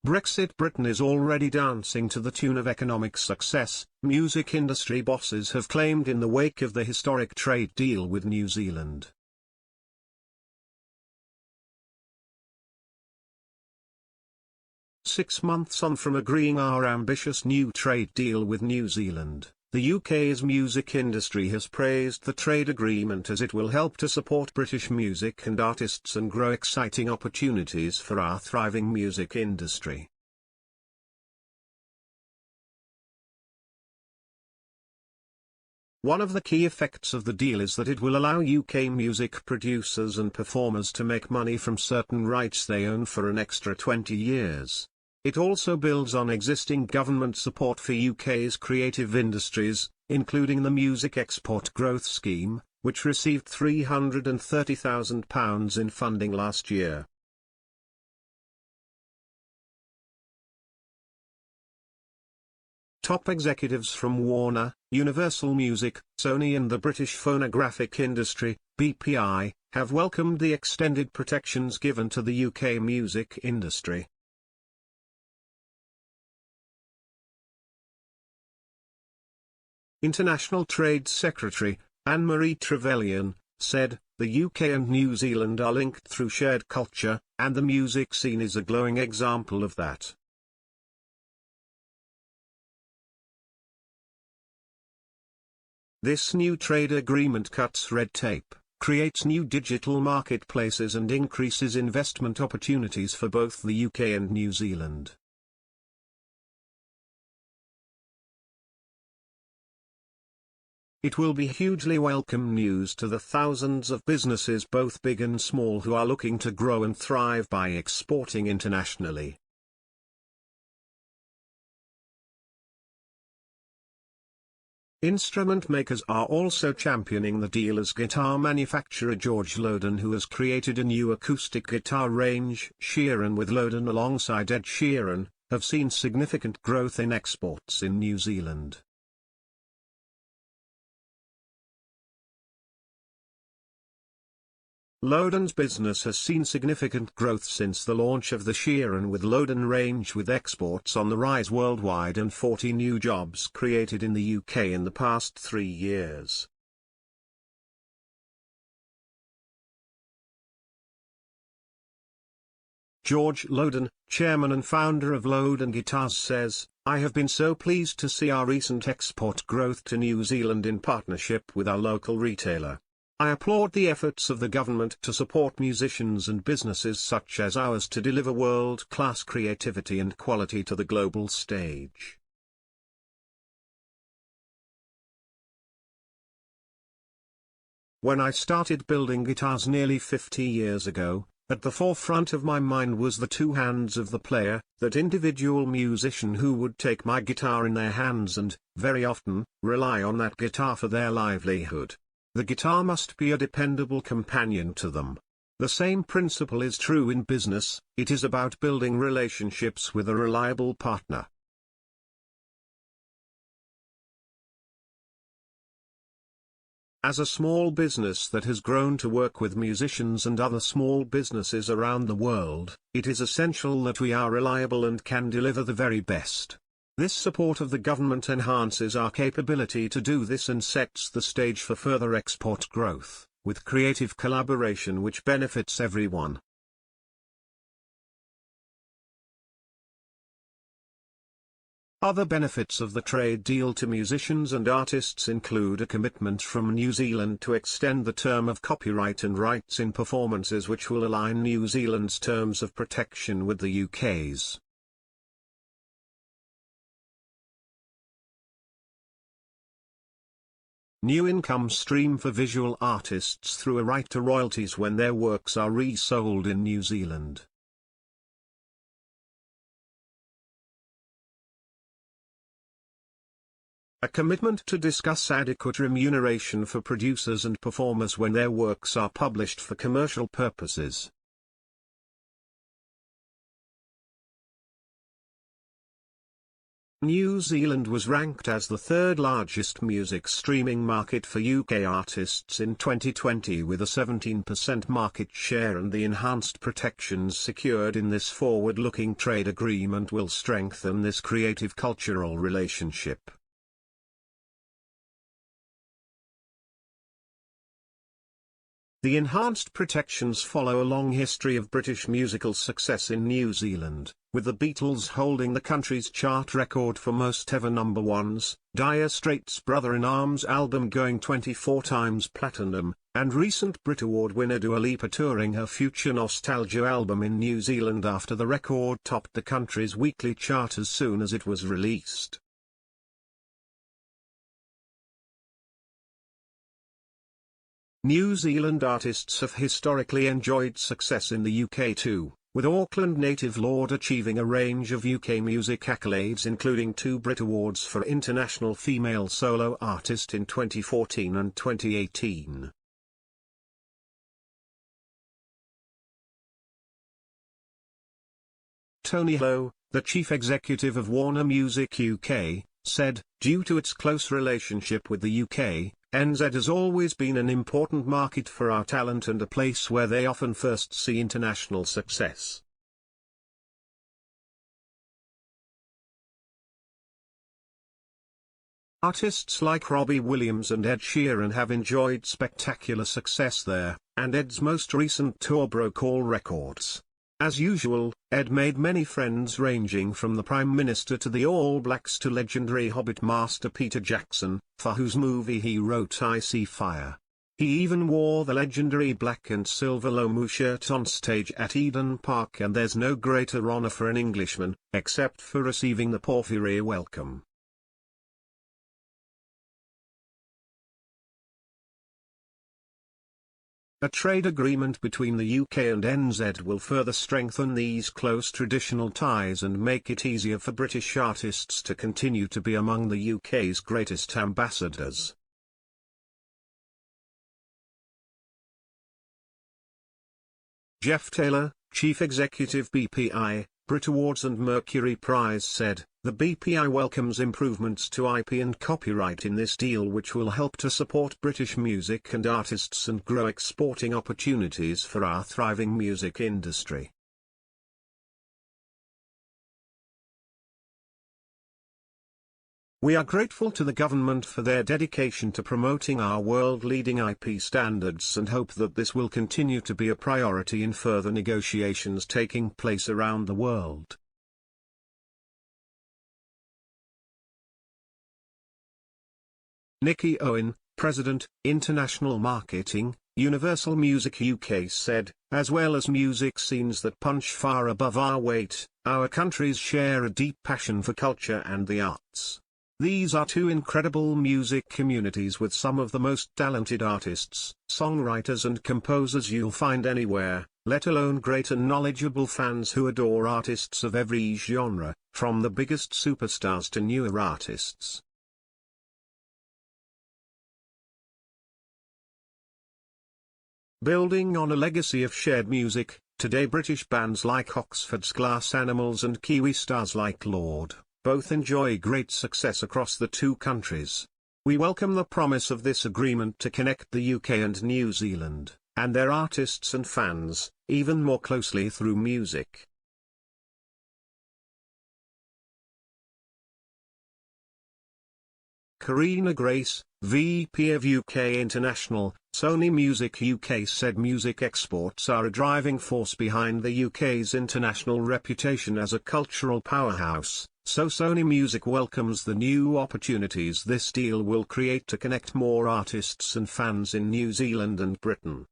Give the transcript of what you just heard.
Brexit Britain is already dancing to the tune of economic success, music industry bosses have claimed in the wake of the historic trade deal with New Zealand. "6 months on from agreeing our ambitious new trade deal with New Zealand, the UK's music industry has praised the trade agreement as it will help to support British music and artists and grow exciting opportunities for our thriving music industry. One of the key effects of the deal is that it will allow UK music producers and performers to make money from certain rights they own for an extra 20 years. It also builds on existing government support for UK's creative industries, including the Music Export Growth Scheme, which received £330,000 in funding last year. Top executives from Warner, Universal Music, Sony and the British phonographic industry, BPI, have welcomed the extended protections given to the UK music industry. International Trade Secretary, Anne-Marie Trevelyan, said, "The UK and New Zealand are linked through shared culture, and the music scene is a glowing example of that." This new trade agreement cuts red tape, creates new digital marketplaces and increases investment opportunities for both the UK and New Zealand. It will be hugely welcome news to the thousands of businesses both big and small who are looking to grow and thrive by exporting internationally. Instrument makers are also championing the deal as guitar manufacturer George Lowden, who has created a new acoustic guitar range, Sheeran, with Lowden alongside Ed Sheeran, have seen significant growth in exports in New Zealand. Lowden's business has seen significant growth since the launch of the Sheeran with Lowden range, with exports on the rise worldwide and 40 new jobs created in the UK in the past 3 years. George Lowden, chairman and founder of Lowden Guitars, says, "I have been so pleased to see our recent export growth to New Zealand in partnership with our local retailer. I applaud the efforts of the government to support musicians and businesses such as ours to deliver world-class creativity and quality to the global stage." "When I started building guitars nearly 50 years ago, at the forefront of my mind was the two hands of the player, that individual musician who would take my guitar in their hands and, very often, rely on that guitar for their livelihood. The guitar must be a dependable companion to them. The same principle is true in business, it is about building relationships with a reliable partner." As a small business that has grown to work with musicians and other small businesses around the world, it is essential that we are reliable and can deliver the very best. This support of the government enhances our capability to do this and sets the stage for further export growth, with creative collaboration which benefits everyone. Other benefits of the trade deal to musicians and artists include a commitment from New Zealand to extend the term of copyright and rights in performances, which will align New Zealand's terms of protection with the UK's. New income stream for visual artists through a right to royalties when their works are resold in New Zealand. A commitment to discuss adequate remuneration for producers and performers when their works are published for commercial purposes. New Zealand was ranked as the third largest music streaming market for UK artists in 2020 with a 17% market share, and the enhanced protections secured in this forward-looking trade agreement will strengthen this creative cultural relationship. The enhanced protections follow a long history of British musical success in New Zealand, with the Beatles holding the country's chart record for most ever number ones, Dire Straits' Brother-in-Arms album going 24 times platinum, and recent Brit Award winner Dua Lipa touring her Future Nostalgia album in New Zealand after the record topped the country's weekly chart as soon as it was released. New Zealand artists have historically enjoyed success in the UK too, with Auckland native Lorde achieving a range of UK music accolades including 2 Brit Awards for International Female Solo Artist in 2014 and 2018. Tony Lowe, the chief executive of Warner Music UK, said, "Due to its close relationship with the UK, NZ has always been an important market for our talent and a place where they often first see international success." Artists like Robbie Williams and Ed Sheeran have enjoyed spectacular success there, and Ed's most recent tour broke all records. As usual, Ed made many friends ranging from the Prime Minister to the All Blacks to legendary Hobbit master Peter Jackson, for whose movie he wrote I See Fire. He even wore the legendary black and silver Lomu shirt on stage at Eden Park, and there's no greater honour for an Englishman, except for receiving the Porphyry welcome. A trade agreement between the UK and NZ will further strengthen these close traditional ties and make it easier for British artists to continue to be among the UK's greatest ambassadors. Jeff Taylor, Chief Executive BPI, Brit Awards and Mercury Prize said, "The BPI welcomes improvements to IP and copyright in this deal which will help to support British music and artists and grow exporting opportunities for our thriving music industry." "We are grateful to the government for their dedication to promoting our world-leading IP standards and hope that this will continue to be a priority in further negotiations taking place around the world." Nikki Owen, President, International Marketing, Universal Music UK said, "As well as music scenes that punch far above our weight, our countries share a deep passion for culture and the arts. These are 2 incredible music communities with some of the most talented artists, songwriters and composers you'll find anywhere, let alone great and knowledgeable fans who adore artists of every genre, from the biggest superstars to newer artists." Building on a legacy of shared music, today British bands like Oxford's Glass Animals and Kiwi stars like Lorde, both enjoy great success across the 2 countries. We welcome the promise of this agreement to connect the UK and New Zealand, and their artists and fans, even more closely through music. Karina Grace, VP of UK International, Sony Music UK said music exports are a driving force behind the UK's international reputation as a cultural powerhouse, so Sony Music welcomes the new opportunities this deal will create to connect more artists and fans in New Zealand and Britain.